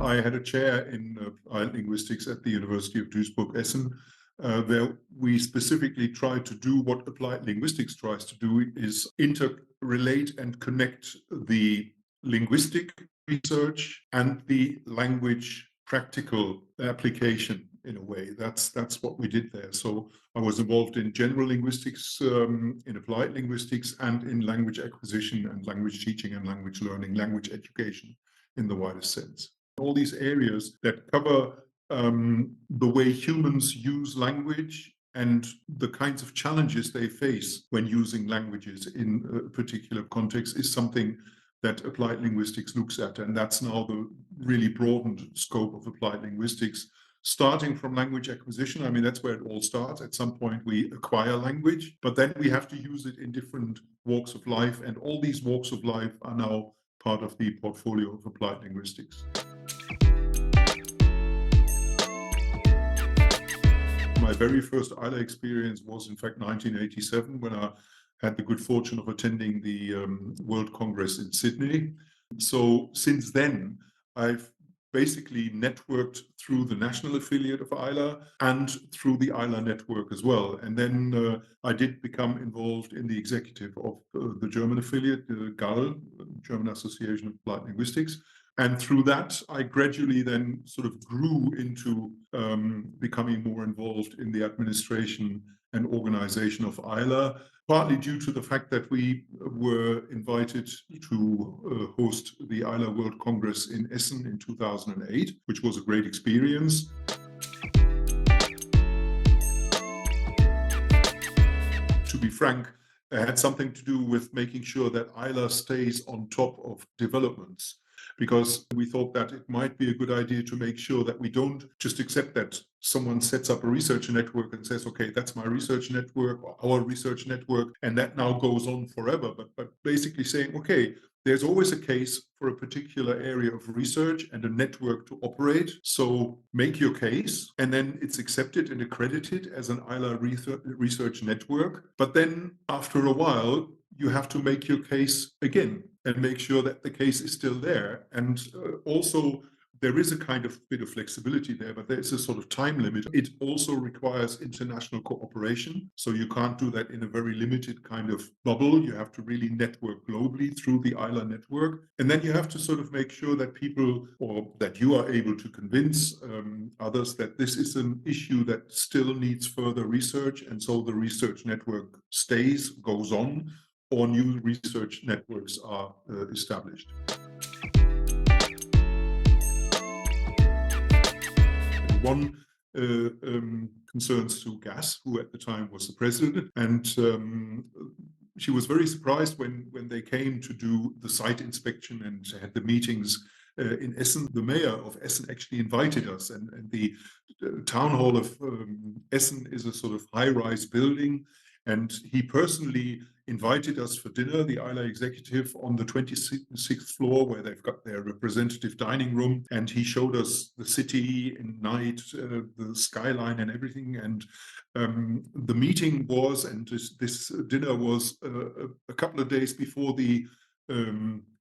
I had a chair in applied linguistics at the University of Duisburg-Essen. There we specifically try to do what applied linguistics tries to do, is interrelate and connect the linguistic research and the language practical application in a way. That's what we did there. So I was involved in general linguistics, in applied linguistics, and in language acquisition and language teaching and language learning, language education in the widest sense. All these areas that cover the way humans use language and the kinds of challenges they face when using languages in a particular context is something that applied linguistics looks at. And that's now the really broadened scope of applied linguistics, starting from language acquisition. I mean, that's where it all starts. At some point, we acquire language, but then we have to use it in different walks of life. And all these walks of life are now part of the portfolio of applied linguistics. My very first ILA experience was, in fact, 1987, when I had the good fortune of attending the World Congress in Sydney. So since then, I've basically networked through the national affiliate of ILA and through the ILA network as well. And then I did become involved in the executive of the German affiliate, the GAL, German Association of Applied Linguistics. And through that, I gradually then sort of grew into becoming more involved in the administration and organization of ILA, partly due to the fact that we were invited to host the ILA World Congress in Essen in 2008, which was a great experience. To be frank, it had something to do with making sure that ILA stays on top of developments, because we thought that it might be a good idea to make sure that we don't just accept that someone sets up a research network and says, okay, that's my research network or our research network, and that now goes on forever. But basically saying, okay, there's always a case for a particular area of research and a network to operate. So make your case, and then it's accepted and accredited as an ILA research network. But then after a while, you have to make your case again and make sure that the case is still there. And also, there is a kind of bit of flexibility there, but there's a sort of time limit. It also requires international cooperation. So you can't do that in a very limited kind of bubble. You have to really network globally through the ILA network. And then you have to sort of make sure that people, or that you are able to convince others that this is an issue that still needs further research. And so the research network stays, goes on, or new research networks are established. One concerns Sue Gass, who at the time was the president, and she was very surprised when they came to do the site inspection and had the meetings in Essen. The mayor of Essen actually invited us, and the town hall of Essen is a sort of high-rise building, and he personally invited us for dinner, the ILA executive, on the 26th floor, where they've got their representative dining room. And he showed us the city in night, the skyline and everything. And the meeting was, and this dinner was a couple of days before the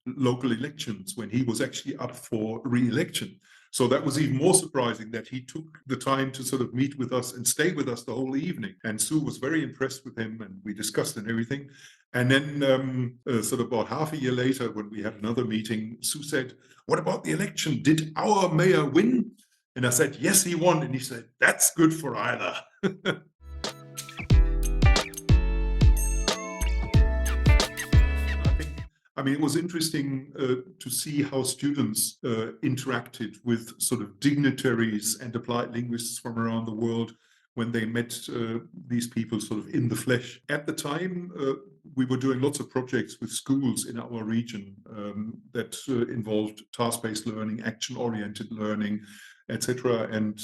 local elections, when he was actually up for re-election. So that was even more surprising, that he took the time to sort of meet with us and stay with us the whole evening. And Sue was very impressed with him, and we discussed and everything. And then sort of about half a year later, when we had another meeting, Sue said, "What about the election? Did our mayor win?" And I said, "Yes, he won." And he said, "That's good for ILA." I mean, it was interesting to see how students interacted with sort of dignitaries and applied linguists from around the world when they met these people sort of in the flesh. At the time, we were doing lots of projects with schools in our region that involved task-based learning, action-oriented learning, etc. And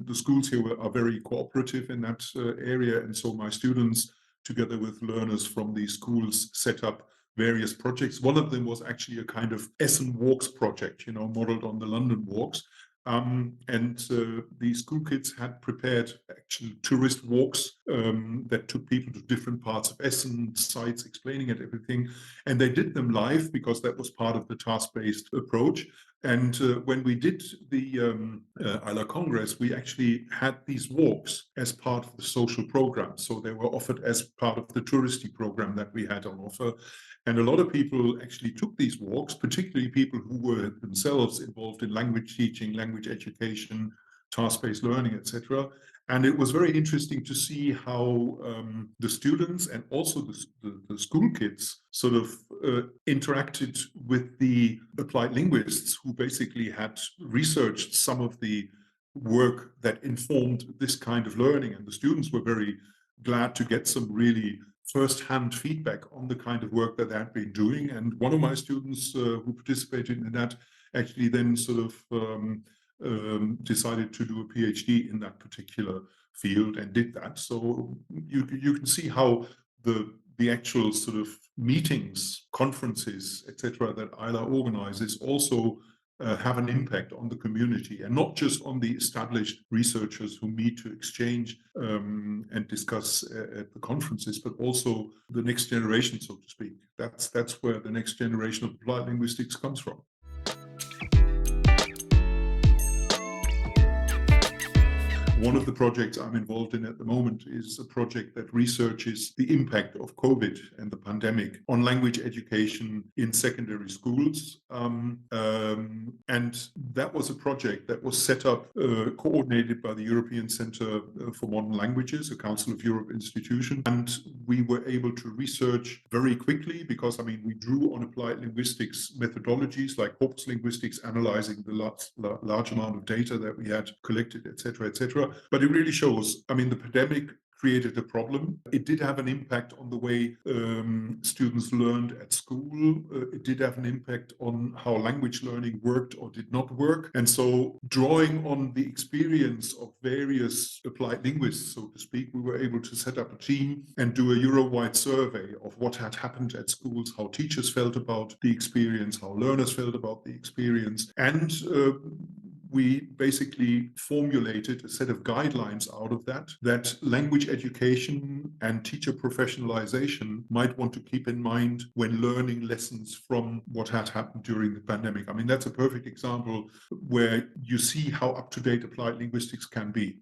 the schools here are very cooperative in that area. And so my students, together with learners from these schools, set up various projects. One of them was actually a kind of Essen Walks project, modeled on the London Walks. And the school kids had prepared actually tourist walks that took people to different parts of Essen, sites, explaining it, everything. And they did them live, because that was part of the task-based approach. And when we did the ILA Congress, we actually had these walks as part of the social program. So they were offered as part of the touristy program that we had on offer. And a lot of people actually took these walks, particularly people who were themselves involved in language teaching, language education, task-based learning, etc. And it was very interesting to see how the students and also the school kids sort of interacted with the applied linguists who basically had researched some of the work that informed this kind of learning. And the students were very glad to get some really first-hand feedback on the kind of work that they had been doing. And one of my students who participated in that actually then sort of decided to do a PhD in that particular field and did that. So you can see how the actual sort of meetings, conferences, etc., that ILA organizes also have an impact on the community, and not just on the established researchers who meet to exchange and discuss at the conferences, but also the next generation, so to speak. That's where the next generation of applied linguistics comes from. One of the projects I'm involved in at the moment is a project that researches the impact of COVID and the pandemic on language education in secondary schools. And that was a project that was set up, coordinated by the European Centre for Modern Languages, a Council of Europe institution. And we were able to research very quickly because, I mean, we drew on applied linguistics methodologies like corpus linguistics, analyzing the large amount of data that we had collected, etc., etc. But it really shows, I mean, the pandemic created a problem. It did have an impact on the way students learned at school. It did have an impact on how language learning worked or did not work. And so drawing on the experience of various applied linguists, so to speak, we were able to set up a team and do a Euro-wide survey of what had happened at schools, how teachers felt about the experience, how learners felt about the experience. And we basically formulated a set of guidelines out of that language education and teacher professionalization might want to keep in mind when learning lessons from what had happened during the pandemic. I mean, that's a perfect example where you see how up-to-date applied linguistics can be.